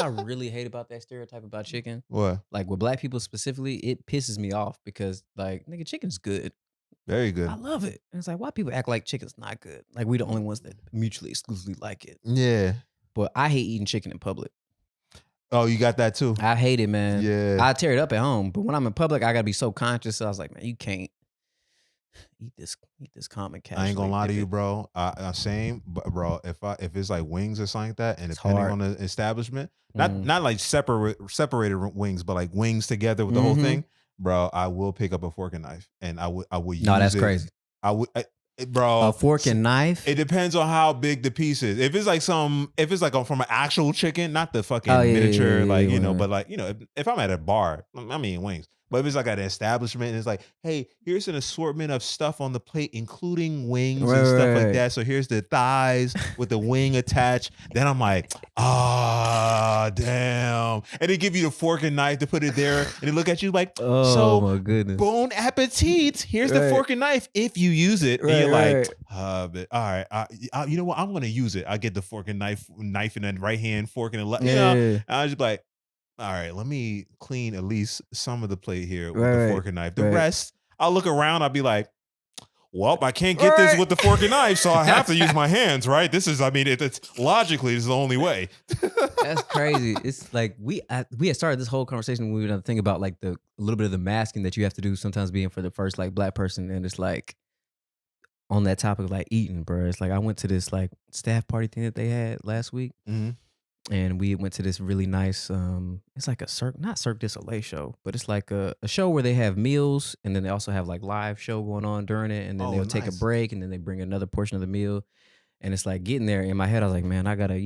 really hate about that stereotype about chicken? What? Like with black people specifically, it pisses me off because like nigga, chicken's good. Very I good. love it. And it's like why people act like chicken's not good? Like we the only ones that mutually exclusively like it. Yeah. But I hate eating chicken in public. Oh, you got that too. I hate it, man. Yeah. I tear it up at home, but when I'm in public, I gotta be so conscious. So I was like, man, you can't eat this common I ain't gonna casually. lie to If you, it, bro. Same, but bro, if it's like wings or something like that, and it's depending hard. on the establishment, not Mm. not like separated wings, but like wings together with the whole Mm-hmm. thing, bro. I will pick up a fork and knife, and I would No, use that's it. crazy. A Bro. fork and knife. It ddepends on how big the piece is. If it's like from an actual chicken, not the Oh fucking yeah, yeah, miniature, yeah, like yeah, right, but right. like if I'm at a bar, I mean wings. But if it's like at an establishment, and it's like, hey, here's an assortment of stuff on the plate, including wings Right, and stuff like right, that. So here's the thighs with the wing attached. Then I'm like, damn. And they give you the fork and knife to put it there, and they look at you like, Oh so my goodness. bon appetit. Here's the Right, fork and knife if you use it. And right, you're like, right. but all right, you know what? I'm gonna use it. I get the fork and knife in the right hand, fork in the left. Yeah, I was just like, all right, let me clean at least some of the plate here with the right, fork and knife. The right, rest, I'll look around. I'll be like, well, I can't get this right. with the fork and knife, so I have to use my hands, right? This is, I mean, it's logically, this is the only way. That's crazy. It's like we had started this whole conversation when we were thinking about like the a little bit of the masking that you have to do sometimes being for the first like black person, and it's like on that topic of like eating, bro. It's like I went to this like staff party thing that they had last week, Mhm. and we went to this really nice it's like a not Cirque du Soleil show, but it's like a show where they have meals and then they also have like live show going on during it, and then Oh, they'll take a nice. break and then they bring another portion of the meal. And it's like getting there in my head, I was like, man, I gotta,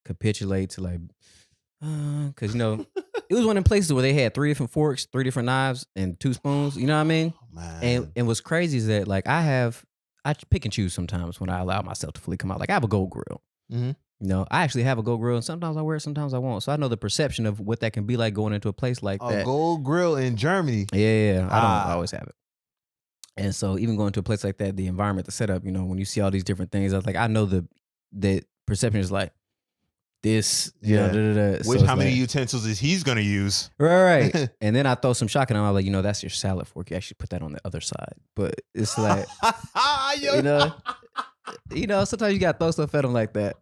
capitulate to like because it was one of the places where they had 3 different forks, 3 different knives, and 2 spoons. You know what I mean? Oh, And man. and what's crazy is that like I pick and choose sometimes when I allow myself to fully come out. Like I have a gold grill. Mhm. I actually have a gold grill, and sometimes I wear it, sometimes I won't. So I know the perception of what that can be like going into a place like A that. gold grill in Germany. Yeah, yeah, yeah. I don't Ah, always have it. And so even going to a place like that, the environment, the setup, when you see all these different things, I was like, I know the perception is like this, yeah. da, da, da. So Which it's how many like, utensils is he's gonna use? right. And then I throw some shock and I'm like, that's your salad fork. You actually put that on the other side. But it's like, you Yo. know, sometimes you gotta throw stuff at them like that.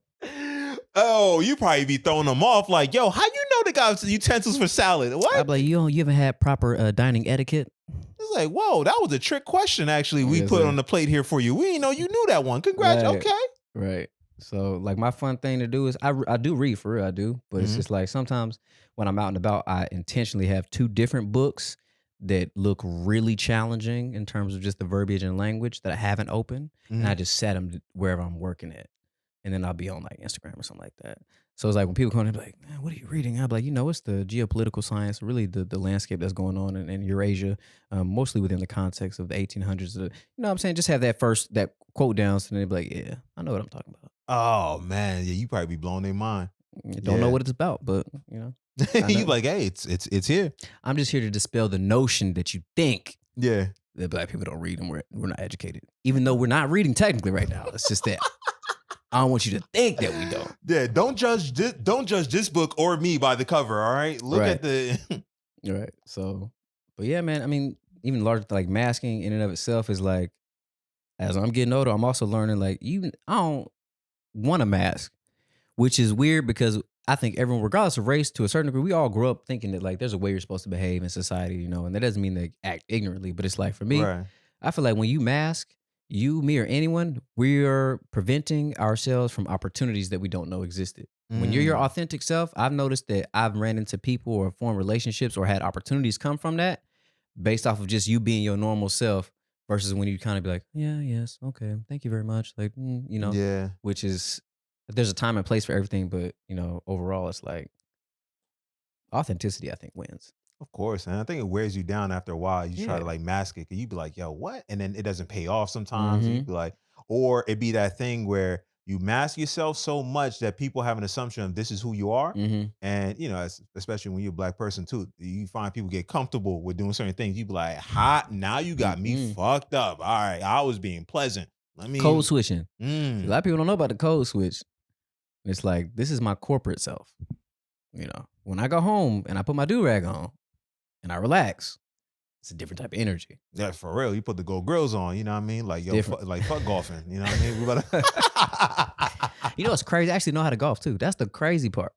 Oh, you probably be throwing them off like, yo, how you know they got utensils for salad? I'm What? like, you haven't had proper dining etiquette? It's like, whoa, that was a trick question. Actually, we Yes, put sir. on the plate here for you. We didn't know you knew that one. Congrats. Right. Okay. Right. So like my fun thing to do is I do read for real, I do, but it's Mhm. just like sometimes when I'm out and about, I intentionally have 2 different books that look really challenging in terms of just the verbiage and language that I haven't opened, and I Mhm. just set them wherever I'm working at, and then I'll be on like Instagram or something like that. So it's like when people come in, they're like, "Man, what are you reading?" I'm like, it's the geopolitical science, really the landscape that's going on in Eurasia, mostly within the context of the 1800s. What I'm saying? Just have that quote down, so they be like, "Yeah, I know what I'm talking about." Oh man, yeah, you probably be blowing their mind. Don't know Yeah. what it's about, but I You know. like, hey, it's here. I'm just here to dispel the notion that you think Yeah. that black people don't read and we're not educated, even though we're not reading technically right now. It's just that I don't want you to think that we don't. Yeah. Don't judge this book or me by the cover. All right. Look Right. at the Right. So, but yeah, man. I mean, even larger like masking in and of itself is like, as I'm getting older, I'm also learning like I don't want a mask, which is weird because I think everyone, regardless of race, to a certain degree, we all grow up thinking that like there's a way you're supposed to behave in society, and that doesn't mean they act ignorantly, but it's like for me, right. I feel like when you mask, you, me, or anyone, we are preventing ourselves from opportunities that we don't know existed. When you're your Mm. authentic self, I've noticed that I've ran into people or formed relationships or had opportunities come from that based off of just you being your normal self versus when you kind of be like, yeah, yes, okay, thank you very much. Like, Yeah. which is, there's a time and place for everything, but, overall, it's like authenticity, I think, wins. Of course, and I think it wears you down after a while. You try Yeah. to like mask it, and you be like, "Yo, what?" And then it doesn't pay off sometimes, and you Mm-hmm. be like, or it be that thing where you mask yourself so much that people have an assumption of this is who you are, Mm-hmm. and especially when you're a black person too, you find people get comfortable with doing certain things. You be like, "Hot, now you got me Mm-hmm. fucked up." All right, I was being pleasant. Let Code me. switching. See, a Mm, lot of people don't know about the code switch. It's like, this is my corporate self. You know, when I go home and I put my do rag on and I relax, it's a different type of energy. Yeah, for real. You put the gold grills on, you know what I mean? Like, It's yo, different. like fuck golfing. You know what I mean? We better You know what's crazy? I actually know how to golf too. That's the crazy part.